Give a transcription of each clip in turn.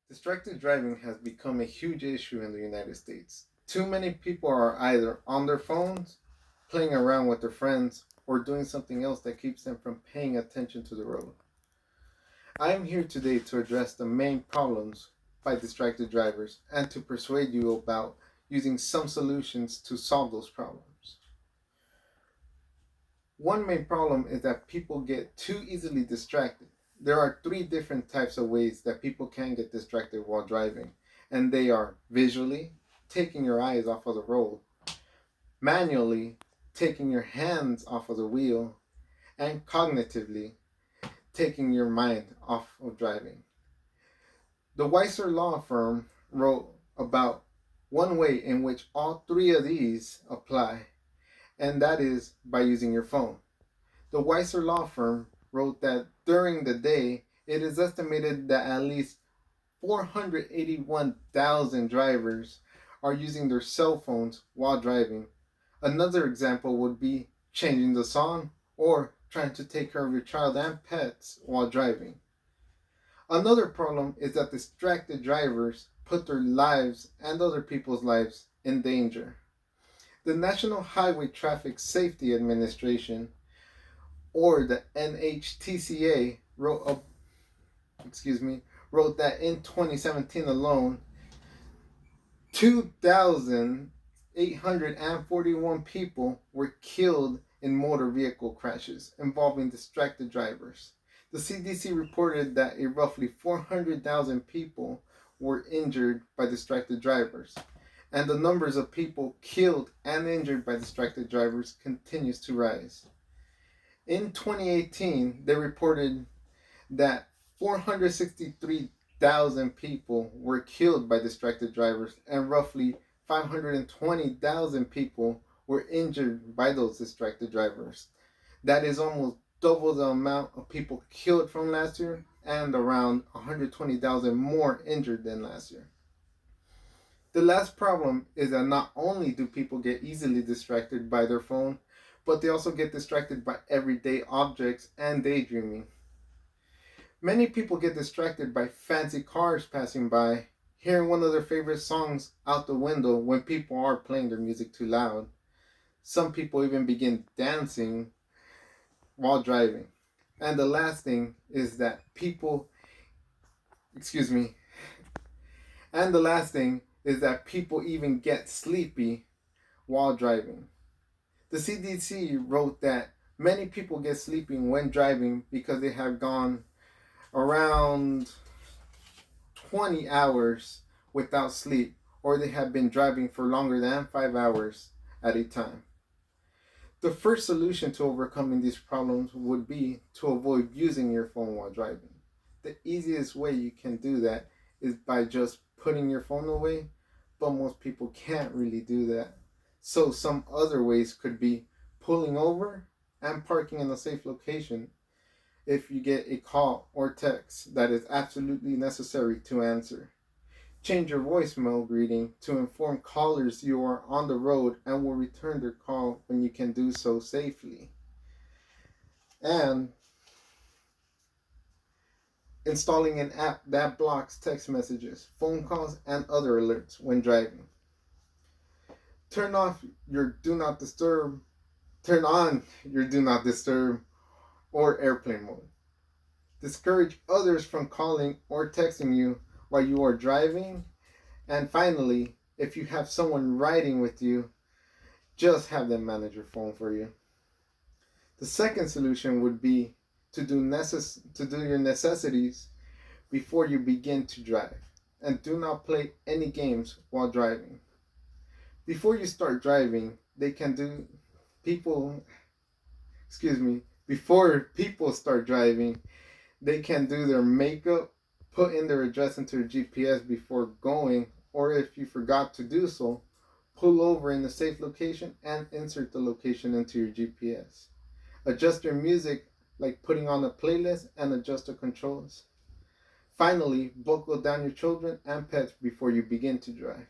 Distracted driving has become a huge issue in the United States. Too many people are either on their phones, playing around with their friends, or doing something else that keeps them from paying attention to the road. I am here today to address the main problems by distracted drivers and to persuade you about using some solutions to solve those problems. One main problem is that people get too easily distracted. There are three different types of ways that people can get distracted while driving, and they are visually, taking your eyes off of the road, manually, taking your hands off of the wheel, and cognitively, taking your mind off of driving. The Weiser Law Firm wrote about one way in which all three of these apply, and that is by using your phone. The Weiser Law Firm wrote that during the day, it is estimated that at least 481,000 drivers are using their cell phones while driving. Another example would be changing the song or trying to take care of your child and pets while driving. Another problem is that distracted drivers put their lives and other people's lives in danger. The National Highway Traffic Safety Administration, or the NHTSA, wrote that in 2017 alone, 2,841 people were killed in motor vehicle crashes involving distracted drivers. The CDC reported that a roughly 400,000 people were injured by distracted drivers, and the numbers of people killed and injured by distracted drivers continues to rise. In 2018, they reported that 463,000 people were killed by distracted drivers, and roughly 520,000 people were injured by those distracted drivers. That is almost double the amount of people killed from last year and around 120,000 more injured than last year. The last problem is that not only do people get easily distracted by their phone, but they also get distracted by everyday objects and daydreaming. Many people get distracted by fancy cars passing by, hearing one of their favorite songs out the window when people are playing their music too loud. Some people even begin dancing while driving. And the last thing is that excuse me, and the last thing is that people even get sleepy while driving. The CDC wrote that many people get sleepy when driving because they have gone around 20 hours without sleep, or they have been driving for longer than 5 hours at a time. The first solution to overcoming these problems would be to avoid using your phone while driving. The easiest way you can do that is by just putting your phone away, but most people can't really do that. So some other ways could be pulling over and parking in a safe location if you get a call or text that is absolutely necessary to answer. Change your voicemail greeting to inform callers you are on the road and will return their call when you can do so safely. And installing an app that blocks text messages, phone calls, and other alerts when driving. Turn off your do not disturb, turn on your do not disturb or airplane mode. Discourage others from calling or texting you while you are driving. And finally, if you have someone riding with you, just have them manage your phone for you. The second solution would be to do your necessities before you begin to drive, and do not play any games while driving. Before you start driving, before people start driving, they can do their makeup, put in their address into their GPS before going, or if you forgot to do so, pull over in a safe location and insert the location into your GPS. Adjust your music, like putting on a playlist, and adjust the controls. Finally, buckle down your children and pets before you begin to drive.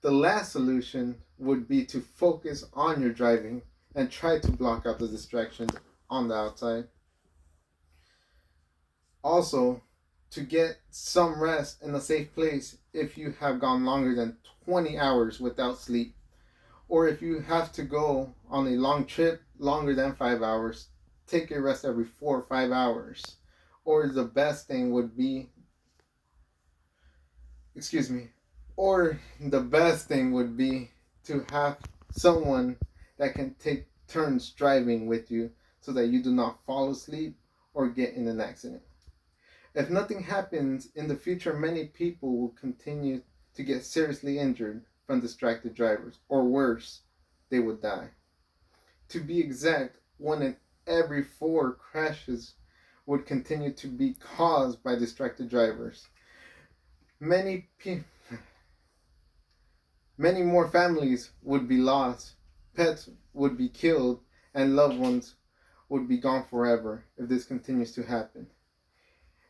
The last solution would be to focus on your driving and try to block out the distractions on the outside. Also, to get some rest in a safe place if you have gone longer than 20 hours without sleep. Or if you have to go on a long trip longer than 5 hours, take a rest every 4 or 5 hours. Or the best thing would be, excuse me, or the best thing would be to have someone that can take turns driving with you so that you do not fall asleep or get in an accident. If nothing happens in the future, many people will continue to get seriously injured from distracted drivers, or worse, they would die. To be exact, 1 in every 4 crashes would continue to be caused by distracted drivers. Many people Many more families would be lost, pets would be killed, and loved ones would be gone forever if this continues to happen.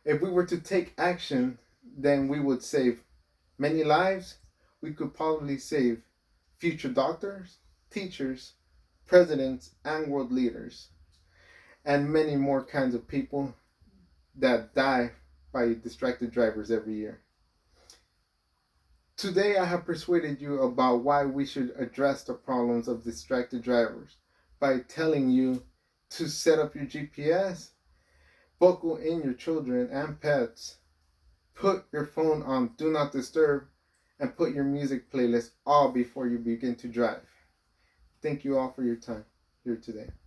If we were to take action, then we would save many lives. We could probably save future doctors, teachers, presidents, and world leaders, and many more kinds of people that die by distracted drivers every year. Today, I have persuaded you about why we should address the problems of distracted drivers by telling you to set up your GPS, buckle in your children and pets, put your phone on Do Not Disturb, and put your music playlist all before you begin to drive. Thank you all for your time here today.